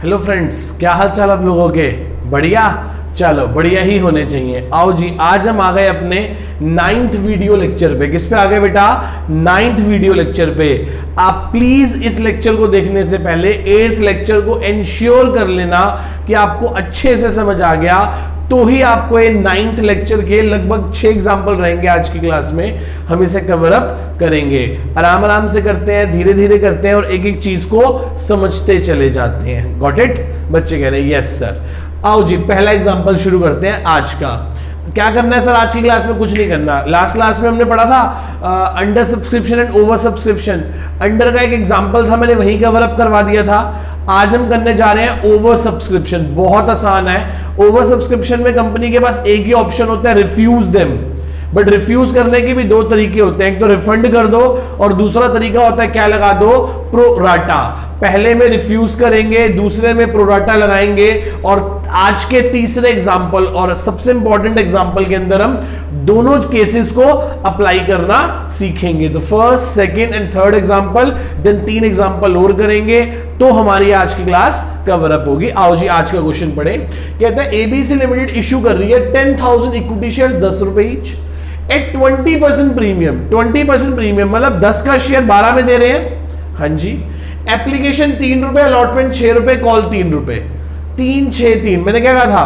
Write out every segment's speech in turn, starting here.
Hello friends, क्या हाल चाल आप लोगों के? बढ़िया? चलो बढ़िया ही होने चाहिए। आओ जी, आज हम आ गए अपने 9th वीडियो लेक्चर पे। किस पे आ गए बेटा? 9th वीडियो लेक्चर पे। आप प्लीज इस लेक्चर को देखने से पहले 8th लेक्चर को इंश्योर कर लेना कि आपको अच्छे से समझ आ गया, तो ही आपको ये 9th लेक्चर के लगभग 6 एग्जाम्पल रहेंगे आज की क्लास में, हम इसे कवर अप करेंगे। आराम आराम से करते हैं, धीरे धीरे करते हैं और एक एक चीज को समझते चले जाते हैं। Got it? बच्चे कह रहे हैं यस सर। आओ जी, पहला एग्जाम्पल शुरू करते हैं आज का। क्या करना है सर आज की क्लास में? कुछ नहीं करना। लास्ट क्लास में हमने पढ़ा था under subscription and over subscription. Under का एक एग्जाम्पल था, मैंने वही कवर अप करवा दिया था। आज हम करने जा रहे हैं ओवर सब्सक्रिप्शन। बहुत आसान है। ओवर सब्सक्रिप्शन में कंपनी के पास एक ही ऑप्शन होता है, रिफ्यूज देम। बट रिफ्यूज करने के भी दो तरीके होते हैं, एक तो रिफंड कर दो और दूसरा तरीका होता है क्या लगा दो? प्रोराटा। पहले में रिफ्यूज करेंगे, दूसरे में प्रोराटा लगाएंगे। और आज के तीसरे एग्जाम्पल और सबसे इंपॉर्टेंट एग्जाम्पल के अंदर हम दोनों केसेस को अप्लाई करना सीखेंगे। तो first, second and third example, then 3 example और करेंगे तो हमारी आज की क्लास कवर अप होगी। आओ जी, आज का क्वेश्चन पढ़े। कहता है एबीसी लिमिटेड इशू कर रही है 10,000 इक्विटी शेयर 10 रुपए ईच एट 20% प्रीमियम। 20% प्रीमियम मतलब 10 का शेयर 12 में दे रहे हैं। हाँ जी। एप्लीकेशन 3 रुपए, अलॉटमेंट 6 रुपए, कॉल 3 रुपए। 3 6 3, मैंने क्या कहा था?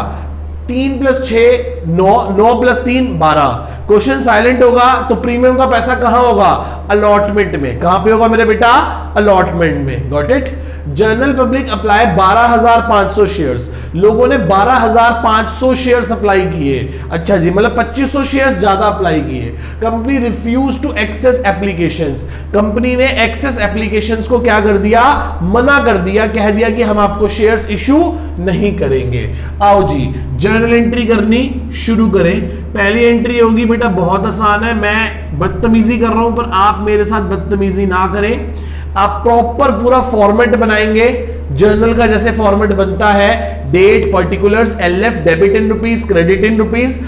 3 + 6 9, 9 + 3 12। क्वेश्चन साइलेंट होगा तो प्रीमियम का पैसा कहां होगा? अलॉटमेंट में। कहां पे होगा मेरे बेटा? अलॉटमेंट में। Got it? General public apply 12,500 shares. लोगों ने 12,500 शेयर्स अप्लाई किए। अच्छा जी, मतलब 2500 शेयर्स ज्यादा अप्लाई किए। Company refuse to excess applications. Company ने एक्सेस एप्लीकेशंस को क्या कर दिया? मना कर दिया, कह दिया कि हम आपको शेयर्स इशू नहीं करेंगे। आओ जी, जर्नल एंट्री करनी शुरू करें। पहली एंट्री होगी बेटा, बहुत आसान है। मैं बदतमीजी कर रहा हूं पर आप मेरे साथ बदतमीजी ना करें। आप प्रॉपर पूरा फॉर्मेट बनाएंगे जर्नल का, जैसे फॉर्मेट बनता है। Date, particulars, LF, debit in rupees, credit in rupees.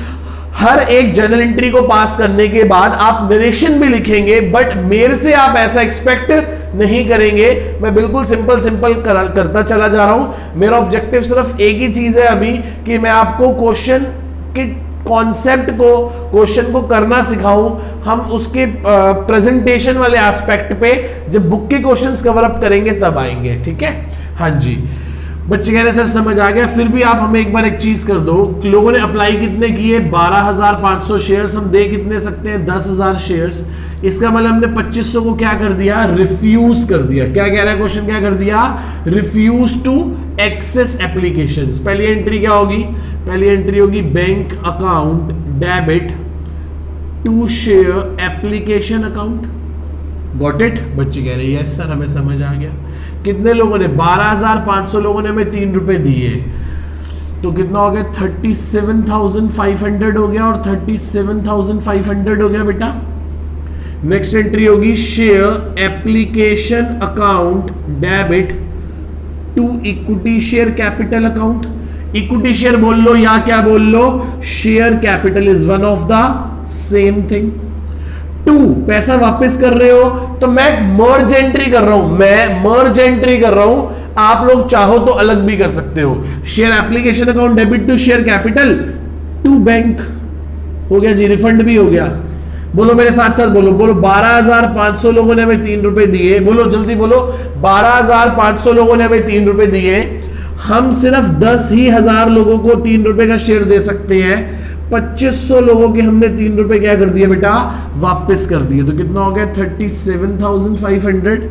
हर एक जर्नल एंट्री को पास करने के बाद आप नरेशन भी लिखेंगे, बट मेरे से आप ऐसा एक्सपेक्ट नहीं करेंगे। मैं बिल्कुल सिंपल करता चला जा रहा हूं। मेरा ऑब्जेक्टिव सिर्फ एक ही चीज है अभी, कि मैं आपको क्वेश्चन के कॉन्सेप्ट को, क्वेश्चन को करना सिखाऊं। हम उसके प्रेजेंटेशन वाले एस्पेक्ट पे जब बुक के क्वेश्चंस कवर अप करेंगे तब आएंगे। ठीक है? हाँ जी। बच्चे कह रहे सर समझ आ गया। फिर भी आप हमें एक बार एक चीज कर दो, लोगों ने अप्लाई कितने किए? 12,500 शेयर्स। हम दे कितने सकते हैं? 10,000 शेयर्स। इसका मतलब हमने 2500 को क्या कर दिया? रिफ्यूज कर दिया। क्या कह रहा है क्वेश्चन? क्या कर दिया? Refuse to excess applications. पहली एंट्री क्या होगी? पहली एंट्री होगी bank account debit to share application account. Got it? बच्चे कह रहे हैं यस सर, हमें समझ आ गया। कितने लोगों ने? 12,500 लोगों ने हमें 3 रुपए दिए, तो कितना हो गया? 37,500 हो गया और 37,500 हो गया बेटा। नेक्स्ट एंट्री होगी share application account debit to equity share capital account. Equity share बोल लो या क्या बोल लो? Share capital is one of the same thing. 2, पैसा वापस कर रहे हो तो मैं मर्ज एंट्री कर रहा हूं। मैं मर्ज एंट्री कर रहा हूं। आप लोग चाहो तो अलग भी कर सकते हो। Share application account debit to share capital to bank. हो गया जी, रिफंड भी हो गया। बोलो मेरे साथ साथ, बोलो बोलो। 12,500 लोगों ने हमें 3 रुपए दिए। बोलो जल्दी बोलो। 12,500 लोगों ने हमें 3 रुपए दिए। हम सिर्फ 10,000 लोगों को 3 रुपए का शेयर दे सकते हैं। 2500 लोगों के हमने 3 रुपए क्या कर दिया बेटा? वापस कर दिए। तो कितना हो गया? 37,500।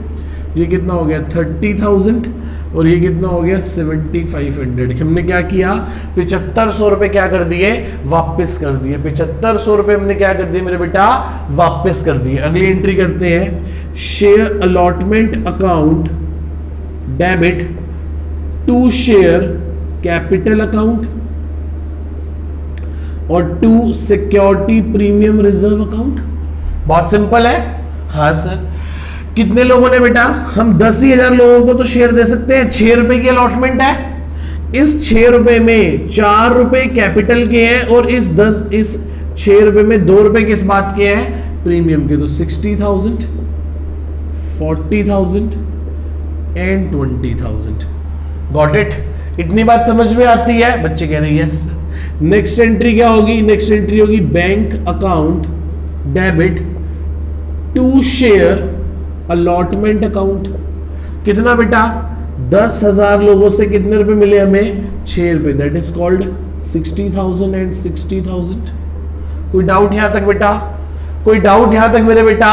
ये कितना हो गया? 30,000। और ये कितना हो गया? 7,500। हमने क्या किया? 7,500 रुपए क्या कर दिए? वापस कर दिए। 7,500 रुपए हमने क्या कर दिए मेरे बेटा? वापस कर दिए। अगली एंट्री करते हैं share allotment account debit to share capital account और to security premium reserve account. बहुत सिंपल है। हाँ सर। कितने लोगों ने बेटा? हम 10,000 लोगों को तो शेयर दे सकते हैं। 6 रुपए की अलॉटमेंट है। इस 6 रुपए में 4 रुपए कैपिटल के हैं और इस 6 रुपए में 2 रुपए किस बात के हैं? प्रीमियम के। तो 60,000, 40,000 एंड 20,000। Got it? इतनी बात समझ में आती है? बच्चे कह रहे हैं यस। नेक्स्ट एंट्री क्या होगी? नेक्स्ट एंट्री होगी bank account debit to share allotment account. कितना बेटा? 10,000 लोगों से कितने रुपए मिले हमें? 6 रुपए। That is called 60,000 and 60,000। कोई डाउट यहां तक बेटा? कोई डाउट यहां तक मेरे बेटा?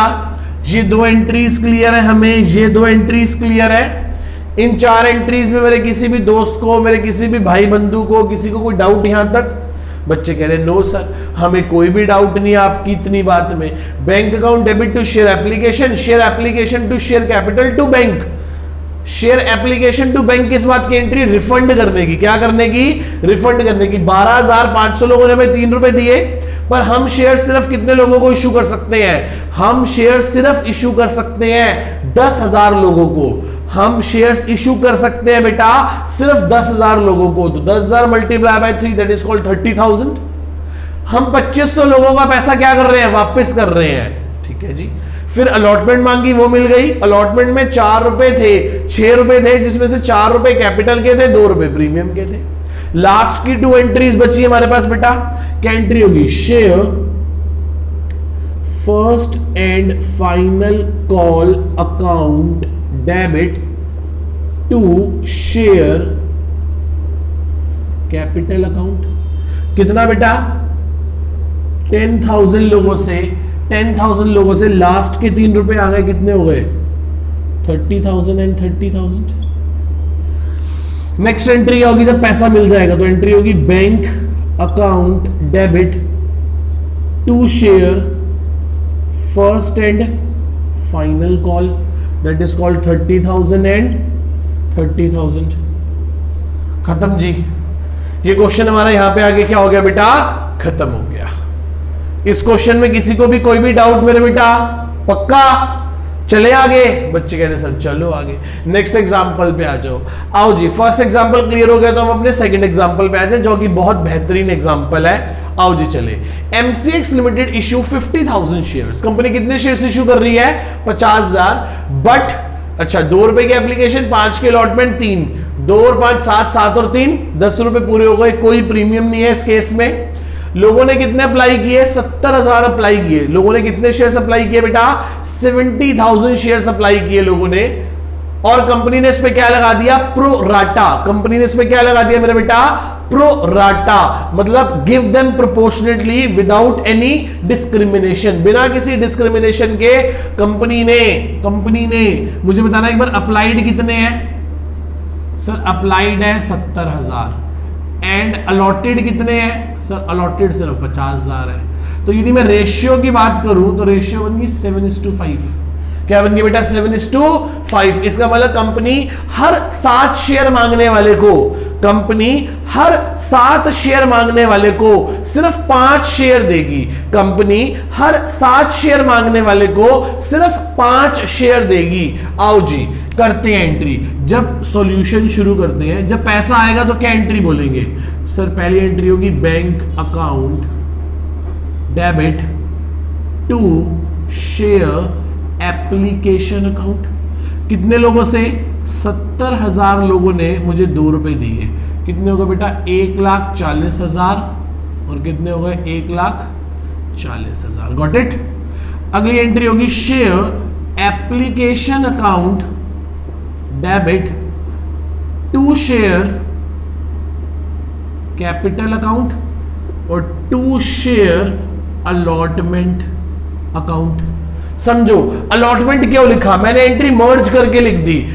ये 2 एंट्रीज क्लियर है हमें? ये 2 एंट्रीज क्लियर है? इन 4 एंट्रीज में मेरे किसी भी दोस्त को, मेरे किसी भी भाई बंधु को, किसी को कोई डाउट यहां तक? बच्चे कह रहे हैं नो सर, हमें कोई भी डाउट नहीं है आपकी इतनी बात में। Bank account debit to share application, share application to share capital to bank, share application to bank किस बात की एंट्री? रिफंड करने की। क्या करने की? रिफंड करने की। 12,500 लोगों ने हमें 3 रुपए दिए, पर हम शेयर सिर्फ कितने लोगों को इशू कर सकते हैं? हम शेयर सिर्फ इशू कर सकते हैं 10,000 लोगों को। हम शेयर्स इशू कर सकते हैं बेटा सिर्फ 10,000 लोगों को। तो 10,000 multiply by 3 that is called 30,000। हम 2500 लोगों का पैसा क्या कर रहे हैं? वापस कर रहे हैं। ठीक है जी। फिर अलॉटमेंट मांगी, वो मिल गई। अलॉटमेंट में 4 रुपए थे, 6 रुपए थे, जिसमें से 4 रुपए कैपिटल के थे, 2 रुपए प्रीमियम के थे। लास्ट की 2 एंट्रीज बची हमारे पास बेटा। क्या एंट्री होगी? Share first and final call account debit to share capital account. कितना बेटा? 10,000 लोगों से, 10,000 लोगों से लास्ट के 3 रुपए आ गए। कितने हो गए? 30,000 एंड 30,000। नेक्स्ट एंट्री क्या होगी जब पैसा मिल जाएगा? तो एंट्री होगी bank account debit to share first and final call, that is called 30,000 and 30,000। खत्म जी। ये क्वेश्चन हमारा यहां पे आगे क्या हो गया बेटा? खत्म हो गया। इस क्वेश्चन में किसी को भी कोई भी डाउट मेरे बेटा? पक्का? चले आगे? बच्चे कह रहे सर चलो आगे। नेक्स्ट एग्जांपल पे आ जाओ। आओ जी, फर्स्ट एग्जांपल क्लियर हो गया तो हम अपने सेकंड एग्जांपल पे आ जाए, जो कि बहुत बेहतरीन एग्जांपल है। आओ जी चले। MCX limited issue 50,000 shares. Company कितने शेयर्स इशू कर रही है? 50,000। बट अच्छा, 2 रुपए की एप्लीकेशन, 5 के अलॉटमेंट, 3, 2 और 5 7, 7 और 3 10 रुपए पूरे हो गए। कोई प्रीमियम नहीं है इस केस में। लोगों ने कितने अप्लाई किए? 70,000 अप्लाई किए। लोगों ने कितने शेयर्स अप्लाई किए बेटा? 70,000 शेयर्स अप्लाई किए लोगों ने। और कंपनी ने इस पे क्या लगा दिया? Pro rata. कंपनी ने इस पे क्या लगा दिया मेरे बेटा? प्रो राटा, मतलब give them proportionately without any discrimination. बिना किसी डिस्क्रिमिनेशन के कंपनी ने मुझे बताना एक बार, अप्लाइड कितने हैं? सर अप्लाइड है 70,000 एंड अलॉटेड कितने हैं? सर अलॉटेड सिर्फ 50,000 है। तो यदि मैं रेशियो की बात करूं तो रेशियो बन गई 7:5। क्या बन गई बेटा? 7:5। इसका मतलब कंपनी हर 7 शेयर मांगने वाले को, कंपनी हर 7 शेयर मांगने वाले को सिर्फ 5 शेयर देगी। कंपनी हर 7 शेयर मांगने वाले को सिर्फ 5 शेयर देगी। आओ जी करते हैं एंट्री। जब सॉल्यूशन शुरू करते हैं, जब पैसा आएगा तो क्या एंट्री बोलेंगे? सर पहली एंट्री होगी bank account debit to share application account. कितने लोगों से? 70,000 लोगों ने मुझे 2 रुपए दिए। कितने हो गए बेटा? 1,40,000 और कितने हो गए? 1,40,000। Got it? अगली एंट्री होगी share application account debit to share capital account और टू शेयर अलॉटमेंट अकाउंट। समझो अलॉटमेंट क्यों लिखा? मैंने एंट्री मर्ज करके लिख दी।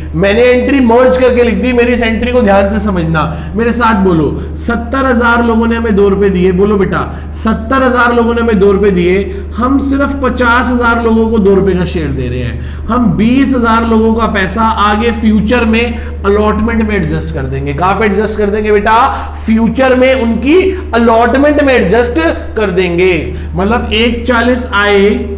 मेरी इस एंट्री को ध्यान से समझना, मेरे साथ बोलो। 70,000 लोगों ने हमें 2 रुपए दिए। बोलो बेटा, 70,000 लोगों ने हमें 2 रुपए दिए। हम सिर्फ 50,000 लोगों को 2 रुपए का शेयर दे रहे हैं। हम 20,000 लोगों का पैसा आगे फ्यूचर में अलॉटमेंट में एडजस्ट कर देंगे। कहां पे एडजस्ट कर देंगे बेटा? फ्यूचर में उनकी अलॉटमेंट में एडजस्ट कर देंगे। मतलब 1,40,000 आए,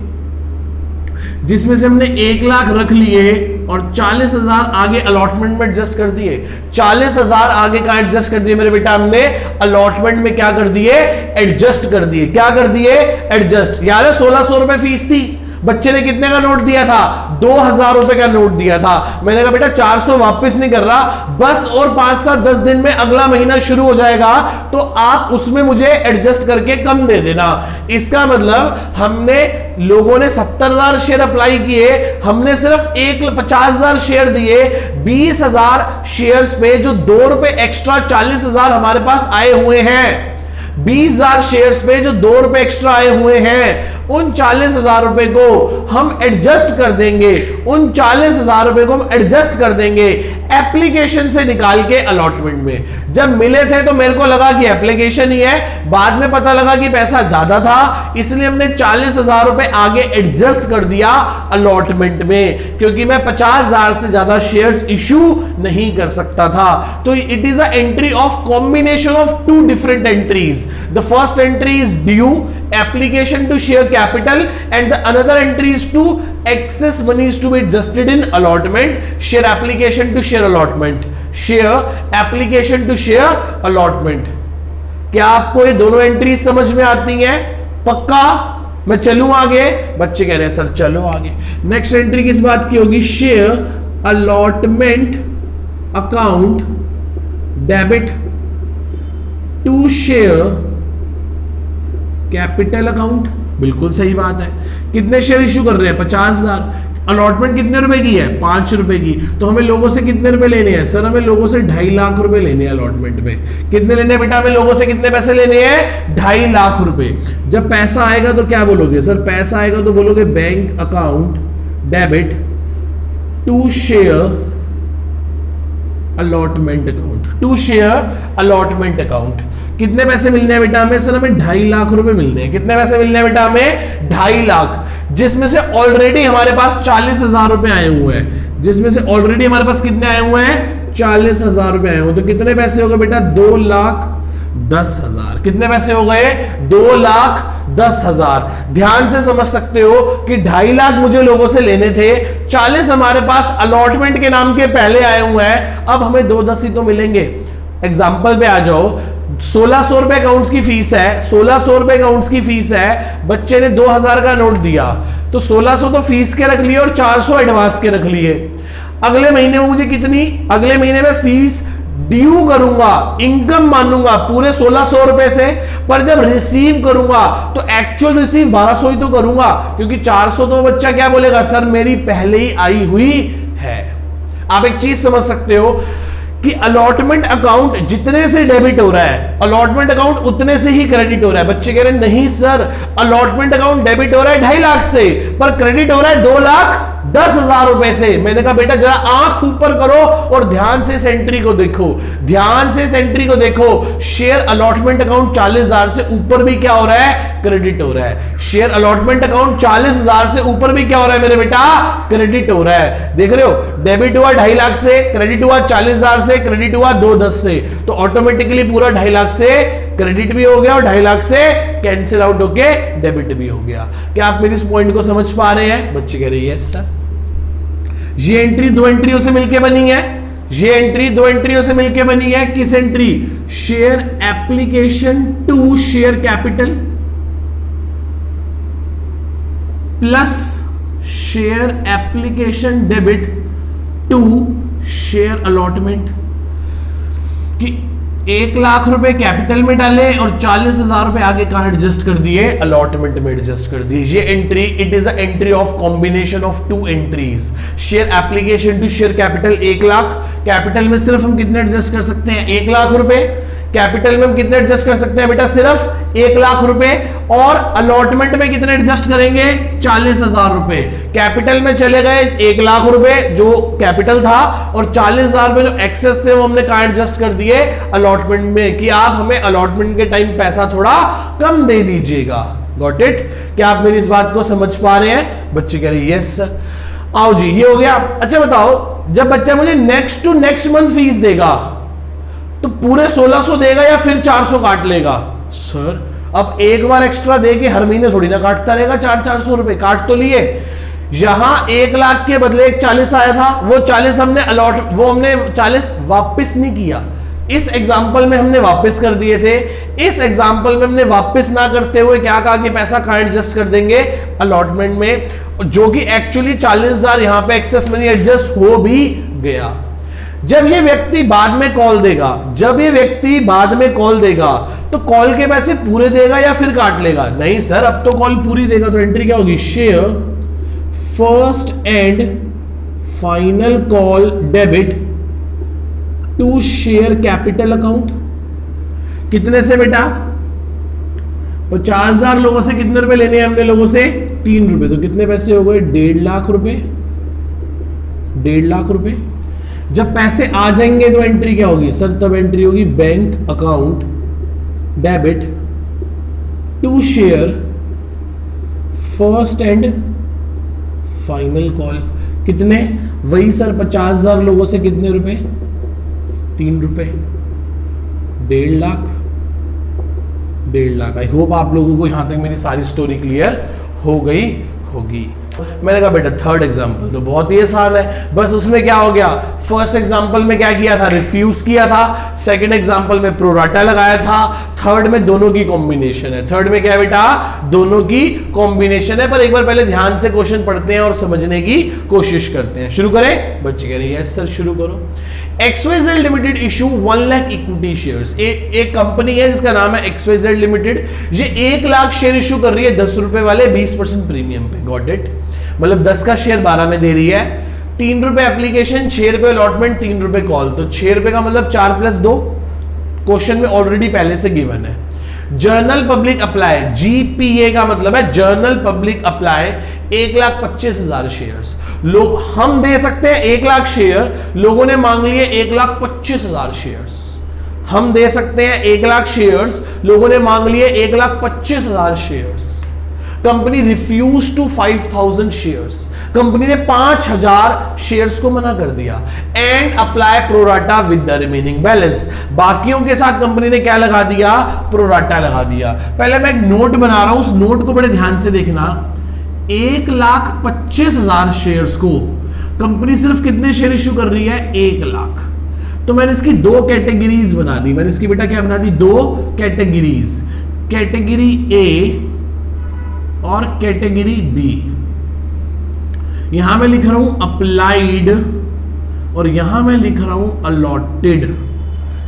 जिसमें से हमने 1,00,000 रख लिए और 40,000 आगे अलॉटमेंट में एडजस्ट कर दिए। 40,000 आगे का एडजस्ट कर दिए मेरे बेटा हमने अलॉटमेंट में क्या कर दिए? एडजस्ट कर दिए। क्या कर दिए? एडजस्ट। यार 1,600 रुपए फीस थी, बच्चे ने कितने का नोट दिया था? 2000 रुपए का नोट दिया था। मैंने कहा बेटा 400 वापस नहीं कर रहा, बस और 5-7-10 दिन में अगला महीना शुरू हो जाएगा, तो आप उसमें मुझे एडजस्ट करके कम दे देना। इसका मतलब हमने लोगों ने 70,000 शेयर अप्लाई किए, हमने सिर्फ 50,000 शेयर दिए, 20,000 शेयर्स पे जो 2 रुपए एक्स्ट्रा 40,000 हमारे पास आए हुए हैं। 20,000 शेयर्स पे जो 2 रुपए एक्स्ट्रा आए हुए हैं, उन 40,000 रुपए को हम एडजस्ट कर देंगे, उन 40,000 रुपए को हम एडजस्ट कर देंगे एप्लीकेशन से निकाल के अलॉटमेंट में। जब मिले थे तो मेरे को लगा कि एप्लीकेशन ही है, बाद में पता लगा कि पैसा ज्यादा था, इसलिए हमने 40,000 रुपए आगे एडजस्ट कर दिया अलॉटमेंट में, क्योंकि मैं 50,000 से ज्यादा शेयर्स इशू नहीं कर सकता था। तो it is a entry of combination of 2 different entries. The first entry is due application to share capital, and the another entry is to excess money is to be adjusted in allotment. Share application to share allotment. Share application to share allotment. क्या आपको ये दोनों entry समझ में आती हैं? पक्का? मैं चलूं आगे? बच्चे कह रहे हैं सर चलो आगे। नेक्स्ट एंट्री किस बात की होगी? Share allotment account debit to share capital account. बिल्कुल सही बात है। कितने शेयर इश्यू कर रहे हैं? 50,000। अलॉटमेंट कितने रुपए की है? 5 रुपए की। तो हमें लोगों से कितने रुपए लेने हैं? सर हमें लोगों से 2.5 लाख रुपए लेने हैं अलॉटमेंट में। कितने लेने हैं बेटा? हमें लोगों से कितने पैसे लेने हैं? 2.5 लाख रुपए। जब पैसा आएगा तो क्या बोलोगे? सर पैसा आएगा तो बोलोगे bank account debit to share allotment account, to share allotment account. कितने पैसे मिलने हैं बेटा हमें? सर हमें 2.5 लाख रुपए मिलने हैं। कितने पैसे मिलने हैं बेटा हमें? 2.5 लाख, जिसमें से ऑलरेडी हमारे पास 40,000 रुपए आए हुए हैं। जिसमें से ऑलरेडी हमारे पास कितने आए हुए हैं? 40,000 रुपए आए हुए। तो कितने पैसे हो गए बेटा? 2,10,000। कितने पैसे हो गए? 2,10,000। ध्यान से समझ सकते हो कि 2.5 लाख मुझे लोगों से लेने थे, 40 हमारे पास अलॉटमेंट के नाम के पहले आए हुए हैं, अब हमें 2,10 ही तो मिलेंगे। एग्जाम्पल पे आ जाओ। 1,600 रुपए अकाउंट्स की फीस है, 1,600 रुपए अकाउंट्स की फीस है। बच्चे ने 2,000 का नोट दिया, तो 1,600 तो फीस के रख लिए और 400 एडवांस के रख लिए। अगले महीने में मुझे कितनी? अगले महीने में फीस ड्यू करूंगा, इनकम मानूंगा पूरे 1,600 रुपए से, पर जब रिसीव करूंगा तो एक्चुअल रिसीव 1,200 ही तो करूंगा, क्योंकि 400 तो बच्चा क्या बोलेगा? सर मेरी पहले ही आई हुई है। आप एक चीज समझ सकते हो कि अलॉटमेंट अकाउंट जितने से डेबिट हो रहा है, अलॉटमेंट अकाउंट उतने से ही क्रेडिट हो रहा है। बच्चे कह रहे हैं नहीं सर, अलॉटमेंट अकाउंट डेबिट हो रहा है 2.5 लाख से, पर क्रेडिट हो रहा है 2,10,000 रुपए से। मैंने कहा बेटा जरा आंख ऊपर करो और ध्यान से इस एंट्री को देखो, ध्यान से इस एंट्री को देखो। शेयर अलॉटमेंट अकाउंट 40,000 से ऊपर भी क्या हो रहा है? क्रेडिट हो रहा है। शेयर अलॉटमेंट अकाउंट 40,000 से ऊपर भी क्या हो रहा है मेरे बेटा? क्रेडिट हो रहा है। देख रहे हो, डेबिट हुआ 2.5 लाख से, क्रेडिट हुआ 40,000 से, क्रेडिट हुआ 2,10 से, तो ऑटोमेटिकली पूरा 2.5 लाख से क्रेडिट भी हो गया और 2.5 लाख से कैंसिल आउट होके डेबिट भी हो गया। क्या आप मेरी इस पॉइंट को समझ पा रहे हैं? बच्चे कह रहे हैं यस सर। ये एंट्री 2 एंट्रियों से मिलकर बनी है। ये एंट्री 2 एंट्रियों से मिलकर बनी है। किस entry? Share application to share capital plus share application debit to share allotment. कि 1 लाख रुपए कैपिटल में डाले और 40,000 रुपए आगे कहां एडजस्ट कर दिए? अलॉटमेंट में एडजस्ट कर दिए। ये entry it is a entry of combination of 2 entries. Share application to share capital 1 lakh, capital में सिर्फ हम कितने एडजस्ट कर सकते हैं? 1 लाख रुपए। कैपिटल में हम कितने एडजस्ट कर सकते हैं बेटा? सिर्फ 1 लाख रुपए। और अलॉटमेंट में कितने एडजस्ट करेंगे? 40,000 रुपए। कैपिटल में चले गए 1 लाख रुपए जो कैपिटल था, और 40,000 रुपए जो एक्सेस थे वो हमने कहां एडजस्ट कर दिए? अलॉटमेंट में, कि आप हमें अलॉटमेंट के टाइम पैसा थोड़ा कम दे दीजिएगा। Got it? क्या आप मेरी इस बात को समझ पा रहे हैं? बच्चे कह रहे हैं यस सर। आओ जी, ये हो गया। अच्छा बताओ, जब बच्चा मुझे next to next month fees देगा तो पूरे 1,600 देगा या फिर 400 काट लेगा? सर अब एक बार एक्स्ट्रा दे के हर महीने थोड़ी ना काटता रहेगा। 400 रुपए काट तो लिए। यहां 1 लाख के बदले 40 आया था, वो 40 हमने 40 वापस नहीं किया। इस एग्जाम्पल में हमने वापस कर दिए थे। इस एग्जाम्पल में हमने वापस ना करते हुए क्या कहा कि पैसा कहां एडजस्ट कर देंगे, अलॉटमेंट में, जो कि एक्चुअली 40,000 यहां पे एक्सेस मनी एडजस्ट हो भी गया। जब ये व्यक्ति बाद में कॉल देगा, जब ये व्यक्ति बाद में कॉल देगा तो कॉल के पैसे पूरे देगा या फिर काट लेगा? नहीं सर, अब तो कॉल पूरी देगा। तो एंट्री क्या होगी, share first and final call debit to share capital account. कितने से बेटा? 50,000 लोगों से कितने रुपए लेने हैं हमने? लोगों से 3 रुपए। तो कितने पैसे हो गए? 1.5 लाख रुपए। 1.5 लाख रुपए। जब पैसे आ जाएंगे तो एंट्री क्या होगी सर? तब एंट्री होगी bank account debit to share first and final call. कितने? वही सर 50,000 लोगों से कितने रुपए? 3 रुपए। 1.5 लाख। 1.5 लाख। आई होप आप लोगों को यहां तक मेरी सारी स्टोरी क्लियर हो गई होगी। मैंने कहा बेटा थर्ड एग्जांपल तो बहुत ही आसान है, बस उसमें क्या हो गया, फर्स्ट एग्जांपल में क्या किया था? रिफ्यूज किया था। सेकंड एग्जांपल में प्रोराटा लगाया था। थर्ड में दोनों की कॉम्बिनेशन है। थर्ड में क्या है बेटा? दोनों की कॉम्बिनेशन है। पर एक बार पहले ध्यान से क्वेश्चन पढ़ते हैं और समझने की कोशिश करते हैं। शुरू करें? बच्चे कह रहे हैं यस सर शुरू करो। XYZ limited issue 1 lakh equity shares. एक कंपनी है जिसका नाम है XYZ लिमिटेड। ये 1 लाख शेयर इशू कर रही है 10 रुपए वाले 20% प्रीमियम पे। Got it? मतलब 10 का शेयर 12 में दे रही है। 3 रुपए एप्लीकेशन, 6 रुपए अलॉटमेंट, 3 रुपए कॉल। तो 6 रुपए का मतलब 4 + 2 क्वेश्चन में ऑलरेडी पहले से गिवन है। जर्नल पब्लिक अप्लाई, GPA का मतलब है जर्नल पब्लिक अप्लाई, 1,25,000 शेयर्स। लोग हम दे सकते हैं 1 लाख शेयर, लोगों ने मांग लिए 1,25,000 शेयर्स। हम दे सकते हैं 1 लाख शेयर्स, लोगों ने मांग लिए 1,25,000 shares. Company refuse to 5,000 shares. Company ने 5,000 शेयर्स को मना कर दिया। And apply pro rata with the remaining balance. बाकियों के साथ कंपनी ने क्या लगा दिया? प्रोराटा लगा दिया। पहले मैं एक नोट बना रहा हूं, उस नोट को बड़े ध्यान से देखना। 1,25,000 शेयर्स को कंपनी सिर्फ कितने शेयर इश्यू कर रही है? 1 लाख। तो मैंने इसकी 2 कैटेगरीज बना दी। मैंने इसकी बेटा क्या बना दी? 2 कैटेगरीज, कैटेगरी ए और कैटेगरी बी। यहां मैं लिख रहा हूं अप्लाइड और यहां मैं लिख रहा हूं अलॉटेड।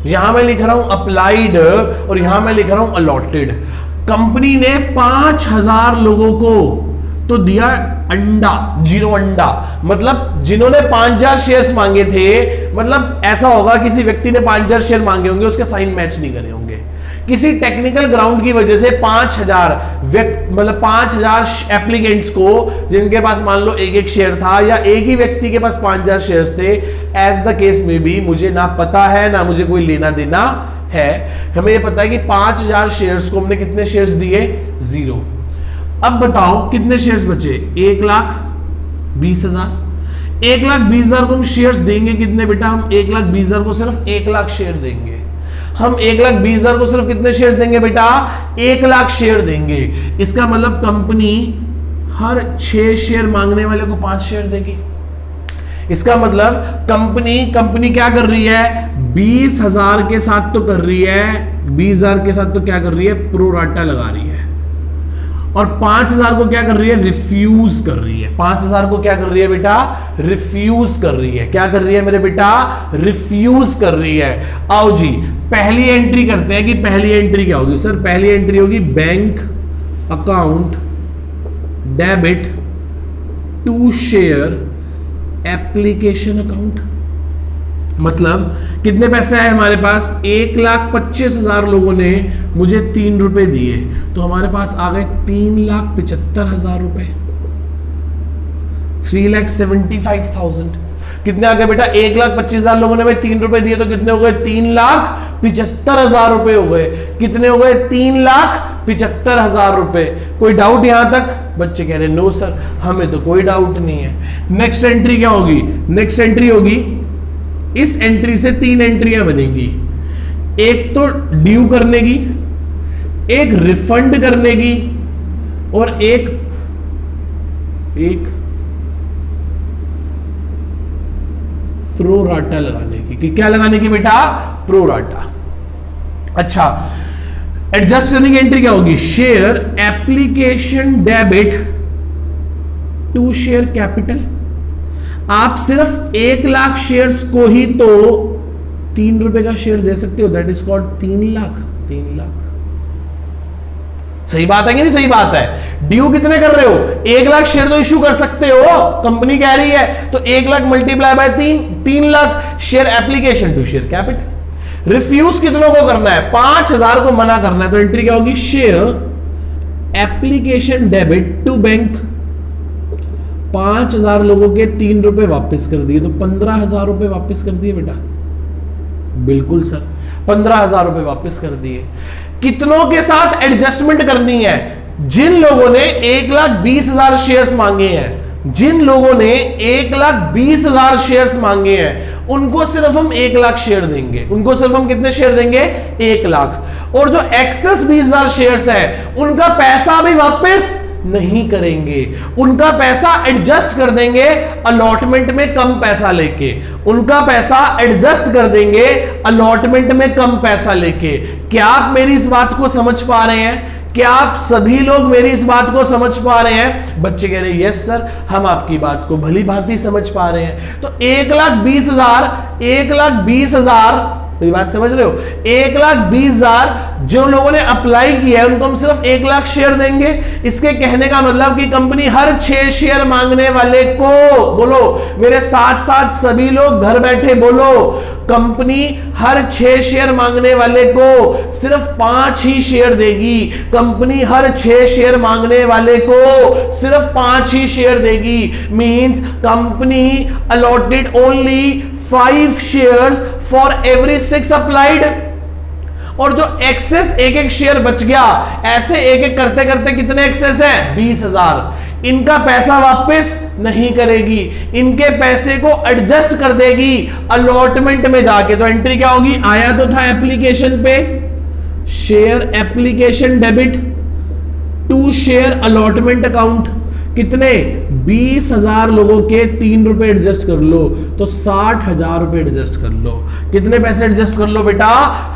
यहां मैं लिख रहा हूं अप्लाइड और यहां मैं लिख रहा हूं अलॉटेड। कंपनी ने 5,000 लोगों को तो दिया अंडा, 0 अंडा। मतलब जिन्होंने 5,000 शेयर्स मांगे थे, मतलब ऐसा होगा किसी व्यक्ति ने 5,000 शेयर मांगे होंगे, उसके साइन मैच नहीं करे होंगे। किसी टेक्निकल ग्राउंड की वजह से 5,000 मतलब 5,000 एप्लीकेंट्स को, जिनके पास मान लो एक शेयर था या एक ही व्यक्ति के पास 5,000 शेयर्स थे, एज द केस में भी, मुझे ना पता है ना मुझे कोई लेना देना है। हमें ये पता है कि 5,000 शेयर्स को हमने कितने शेयर्स दिए? 0। अब बताओ कितने शेयर्स बचे? 1,20,000। 1,20,000 को हम शेयर्स देंगे कितने बेटा? हम 1,20,000 को सिर्फ 1 लाख शेयर देंगे। हम 1,20,000 को सिर्फ कितने शेयर्स देंगे बेटा? 1 लाख शेयर देंगे। इसका मतलब कंपनी हर 6 शेयर मांगने वाले को 5 शेयर देगी। इसका मतलब कंपनी क्या कर रही है? 20,000 के साथ तो कर रही है, 20,000 के साथ तो क्या कर रही है? प्रोराटा लगा रही है। और 5,000 को क्या कर रही है? रिफ्यूज कर रही है। 5,000 को क्या कर रही है बेटा? रिफ्यूज कर रही है। क्या कर रही है मेरे बेटा? रिफ्यूज कर रही है। आओ जी पहली एंट्री करते हैं कि पहली एंट्री क्या होगी सर? पहली एंट्री होगी bank account debit to share application account. मतलब कितने पैसे आए हमारे पास? 1,25,000 लोगों ने मुझे 3 रुपए दिए, तो हमारे पास आ गए 3,75,000 रुपए। 3,75,000। कितने आ गए बेटा? 1,25,000 लोगों ने भाई 3 रुपए दिए, तो कितने हो गए? 3,75,000 रुपए हो गए। कितने हो गए? 3,75,000 रुपए। कोई डाउट यहां तक? बच्चे कह रहे नो सर हमें तो कोई डाउट नहीं है। नेक्स्ट एंट्री क्या होगी? नेक्स्ट एंट्री होगी, इस एंट्री से 3 एंट्रियां बनेंगी। एक तो ड्यू करने की, एक रिफंड करने की और एक प्रोराटा लगाने की। कि क्या लगाने की बेटा? प्रोराटा। अच्छा, एडजस्ट करने की एंट्री क्या होगी? Share application debit to share capital. आप सिर्फ 1 लाख शेयर्स को ही तो 3 रुपए का शेयर दे सकते हो, that is called 3 lakh. 3 lakh सही बात है कि नहीं? सही बात है। ड्यू कितने कर रहे हो? 1 लाख शेयर तो इश्यू कर सकते हो, कंपनी कह रही है, तो 1 lakh multiply by 3 lakh share application to share capital. Refuse कितनों को करना है? 5000 को मना करना है, तो एंट्री क्या होगी? Share application debit to bank. 5000 लोगों के 3 रुपए वापस कर दिए, तो 15,000 रुपए वापस कर दिए बेटा। बिल्कुल सर, 15,000 रुपए वापस कर दिए। कितनों के साथ एडजस्टमेंट करनी है? जिन लोगों ने 1,20,000 शेयर्स मांगे हैं, जिन लोगों ने 1,20,000 शेयर्स मांगे हैं, उनको सिर्फ हम 1 लाख शेयर देंगे। उनको सिर्फ हम कितने शेयर देंगे? 1 लाख। और जो एक्सेस 20,000 शेयर्स हैं, उनका पैसा भी वापस नहीं करेंगे, उनका पैसा एडजस्ट कर देंगे अलॉटमेंट में कम पैसा लेके। उनका पैसा एडजस्ट कर देंगे अलॉटमेंट में कम पैसा लेके। क्या आप मेरी इस बात को समझ पा रहे हैं? क्या आप सभी लोग मेरी इस बात को समझ पा रहे हैं? बच्चे कह रहे हैं यस सर, हम आपकी बात को भली भांति समझ पा रहे हैं। तो 1,20,000 मेरी बात समझ रहे हो? 1,20,000 जो लोगों ने अप्लाई किया है, उनको हम सिर्फ 1 लाख शेयर देंगे। इसके कहने का मतलब कि कंपनी हर 6 शेयर मांगने वाले को, बोलो मेरे साथ साथ सभी लोग घर बैठे बोलो, कंपनी हर 6 शेयर मांगने वाले को सिर्फ 5 ही शेयर देगी। कंपनी हर 6 शेयर मांगने वाले को सिर्फ 5 ही शेयर देगी। Means company allotted only 5 shares for every 6 applied. और जो एक्सेस 1 शेयर बच गया, ऐसे एक करते करते कितने एक्सेस है? 20,000। इनका पैसा वापस नहीं करेगी, इनके पैसे को एडजस्ट कर देगी अलॉटमेंट में जाके। तो एंट्री क्या होगी? आया तो था एप्लीकेशन पे, share application debit to share allotment account. कितने? 20,000 लोगों के 3 रुपए एडजस्ट कर लो, तो 60,000 रुपए एडजस्ट कर लो। कितने पैसे एडजस्ट कर लो बेटा?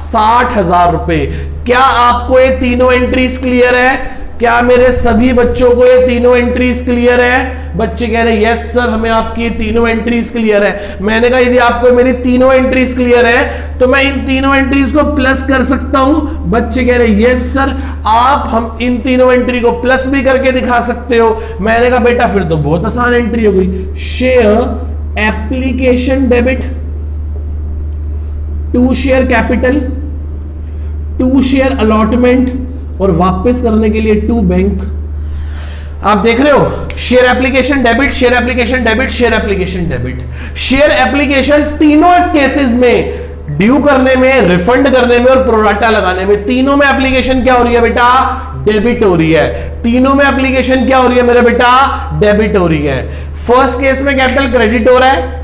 60,000 रुपए। क्या आपको ये तीनों एंट्रीज क्लियर है? क्या मेरे सभी बच्चों को ये तीनों एंट्रीज क्लियर है? बच्चे कह रहे हैं यस सर, हमें आपकी ये तीनों एंट्रीज क्लियर है। मैंने कहा यदि आपको मेरी तीनों एंट्रीज क्लियर है, तो मैं इन तीनों एंट्रीज को प्लस कर सकता हूं। बच्चे कह रहे हैं यस सर, आप हम इन तीनों एंट्री को प्लस भी करके दिखा सकते हो। मैंने कहा बेटा फिर तो बहुत आसान एंट्री हो गई। Share application debit to share capital to share allotment और वापस करने के लिए टू बैंक। आप देख रहे हो, share application debit, share application debit, share application debit. Share application तीनों केसेस में, ड्यू करने में, रिफंड करने में और प्रोराटा लगाने में, तीनों में एप्लीकेशन क्या हो रही है बेटा? डेबिट हो रही है। तीनों में एप्लीकेशन क्या हो रही है मेरे बेटा? डेबिट हो रही है। फर्स्ट केस में कैपिटल क्रेडिट हो रहा है,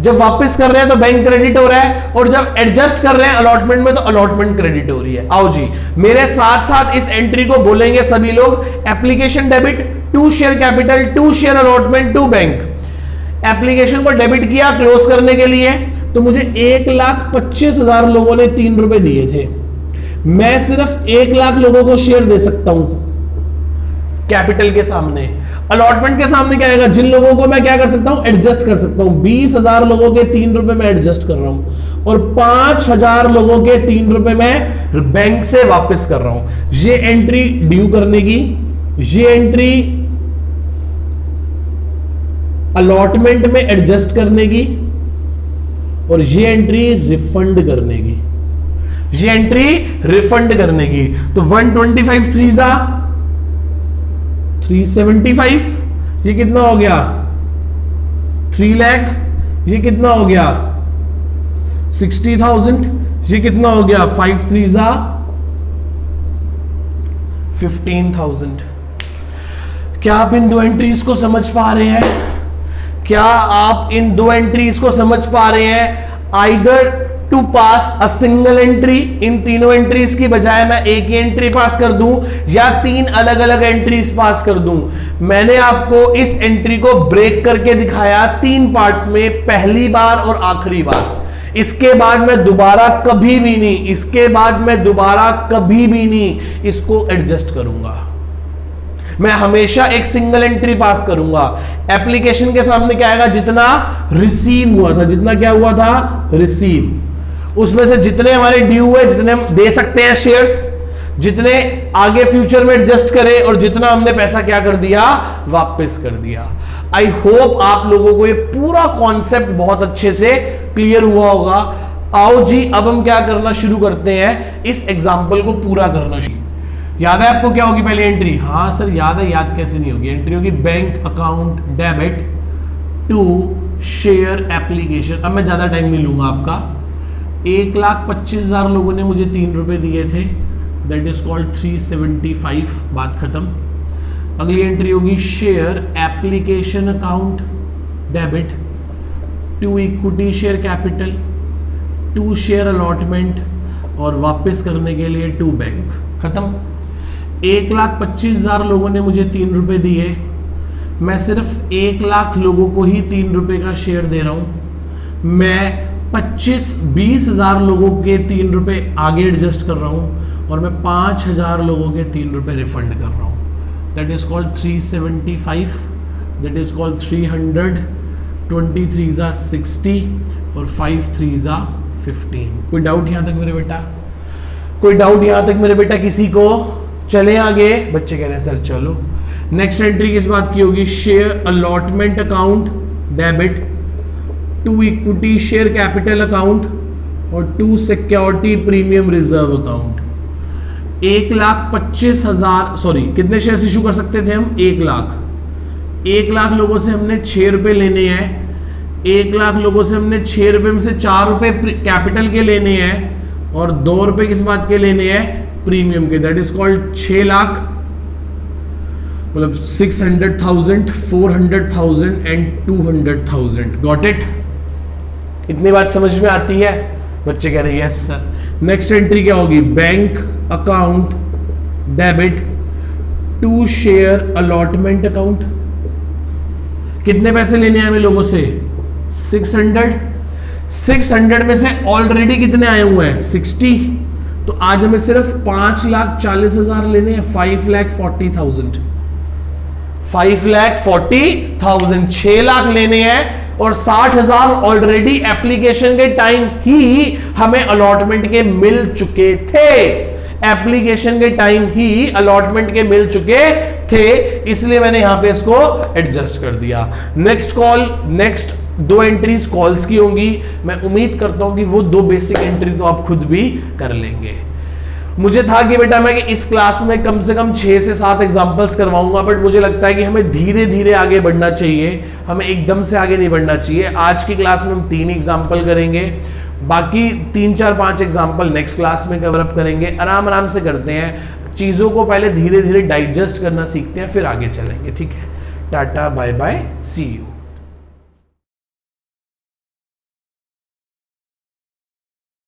जब वापस कर रहे हैं तो बैंक क्रेडिट हो रहा है, और जब एडजस्ट कर रहे हैं अलॉटमेंट में तो अलॉटमेंट क्रेडिट हो रही है। आओ जी, मेरे साथ साथ इस एंट्री को बोलेंगे सभी लोग। Application debit to share capital to share allotment to bank. Application को डेबिट किया क्लोज करने के लिए, तो मुझे 1,25,000 लोगों ने 3 रुपए दिए थे। मैं सिर्फ 1 लाख लोगों को शेयर दे सकता हूं कैपिटल के सामने। अलॉटमेंट के सामने क्या आएगा? जिन लोगों को मैं क्या कर सकता हूं? एडजस्ट कर सकता हूं। 20,000 लोगों के 3 रुपए मैं एडजस्ट कर रहा हूं, और 5,000 लोगों के 3 रुपए मैं बैंक से वापस कर रहा हूं। ये एंट्री ड्यू करने की, ये एंट्री अलॉटमेंट में एडजस्ट करने की, और ये एंट्री रिफंड करने की। ये एंट्री रिफंड करने की। तो 125 3 जा 375, ये कितना हो गया? 3 लाख। ये कितना हो गया? 60,000। ये कितना हो गया? 5 3 जा 15,000। क्या आप इन दो एंट्रीज को समझ पा रहे हैं? क्या आप इन दो एंट्रीज को समझ पा रहे हैं? Either to pass a single entry, इन तीनों एंट्रीज की बजाय मैं एक ही एंट्री पास कर दूं या तीन अलग अलग एंट्रीज पास कर दूं। मैंने आपको इस एंट्री को ब्रेक करके दिखाया तीन पार्ट्स में, पहली बार और आखिरी बार। इसके बाद मैं दोबारा कभी भी नहीं, इसके बाद मैं दोबारा कभी भी नहीं इसको एडजस्ट करूंगा। मैं हमेशा एक सिंगल एंट्री पास करूंगा। एप्लीकेशन के सामने क्या आएगा, जितना रिसीव हुआ था, जितना क्या हुआ था, रिसीव, उसमें से जितने हमारे ड्यू है, जितने हम दे सकते हैं शेयर्स, जितने आगे फ्यूचर में एडजस्ट करें, और जितना हमने पैसा क्या कर दिया, वापस कर दिया। आई होप आप लोगों को ये पूरा कॉन्सेप्ट बहुत अच्छे से क्लियर हुआ होगा। आओ जी अब हम क्या करना शुरू करते हैं, इस एग्जाम्पल को पूरा करना शुरू। याद है आपको क्या होगी पहली एंट्री? हाँ सर याद है, याद कैसे नहीं होगी। एंट्री होगी bank account debit to share application. अब मैं ज्यादा टाइम नहीं लूंगा आपका। 1,25,000 लोगों ने मुझे 3 रुपए दिए थे, दैट इज कॉल्ड 375, बात खत्म। अगली एंट्री होगी share application account debit to equity share capital to share allotment, और वापस करने के लिए टू बैंक, खत्म। 1,25,000 लोगों ने मुझे 3 रुपए दिए, मैं सिर्फ 1 लाख लोगों को ही 3 रुपए का शेयर दे रहा हूं। मैं 25-20,000 लोगों के 3 रुपए आगे एडजस्ट कर रहा हूं, और मैं 5,000 लोगों के 3 रुपए रिफंड कर रहा हूं। That is called 375, that is called 300, 23 60 और 5 3 15। कोई डाउट यहां तक मेरे बेटा? कोई डाउट यहां तक मेरे बेटा किसी को? चले आगे। बच्चे कह रहे हैं सर चलो। नेक्स्ट एंट्री किस बात की होगी? Share allotment account debit to equity share capital account और to security premium reserve account. 1,25,000 sorry कितने शेयर इशू कर सकते थे हम? 1 लाख। 1 लाख लोगों से हमने 6 रुपए लेने हैं। 1 लाख लोगों से हमने 6 रुपए में से 4 रुपए कैपिटल के लेने हैं और 2 रुपए किस बात के लेने हैं? प्रीमियम के। दैट इज कॉल्ड 6 लाख, मतलब 600,000, 400,000 एंड 200,000। Got it? इतनी बात समझ में आती है? बच्चे कह रहे हैं यस सर। नेक्स्ट एंट्री क्या होगी? Bank account debit to share allotment account. कितने पैसे लेने हैं हमें लोगों से? 600। 600 में से ऑलरेडी कितने आए हुए हैं? 60। तो आज हमें सिर्फ 5,40,000 लेने हैं। 5,40,000, 5,40,000, 6 लाख लेने हैं और 60,000 ऑलरेडी एप्लीकेशन के टाइम ही हमें अलॉटमेंट के मिल चुके थे। एप्लीकेशन के टाइम ही अलॉटमेंट के मिल चुके थे, इसलिए मैंने यहां पे इसको एडजस्ट कर दिया। Next call, next 2 entries calls की होंगी। मैं उम्मीद करता हूं कि वो 2 बेसिक एंट्री तो आप खुद भी कर लेंगे। मुझे था कि बेटा मैं इस क्लास में कम से कम 6 से 7 एग्जांपल्स करवाऊंगा, बट मुझे लगता है कि हमें धीरे धीरे आगे बढ़ना चाहिए, हमें एकदम से आगे नहीं बढ़ना चाहिए। आज की क्लास में हम 3 एग्जाम्पल करेंगे, बाकी 3 4 5 एग्जाम्पल नेक्स्ट क्लास में कवर अप करेंगे। आराम आराम से करते हैं, चीज़ों को पहले धीरे धीरे डाइजेस्ट करना सीखते हैं, फिर आगे चलेंगे। ठीक है, tata bye bye, see you.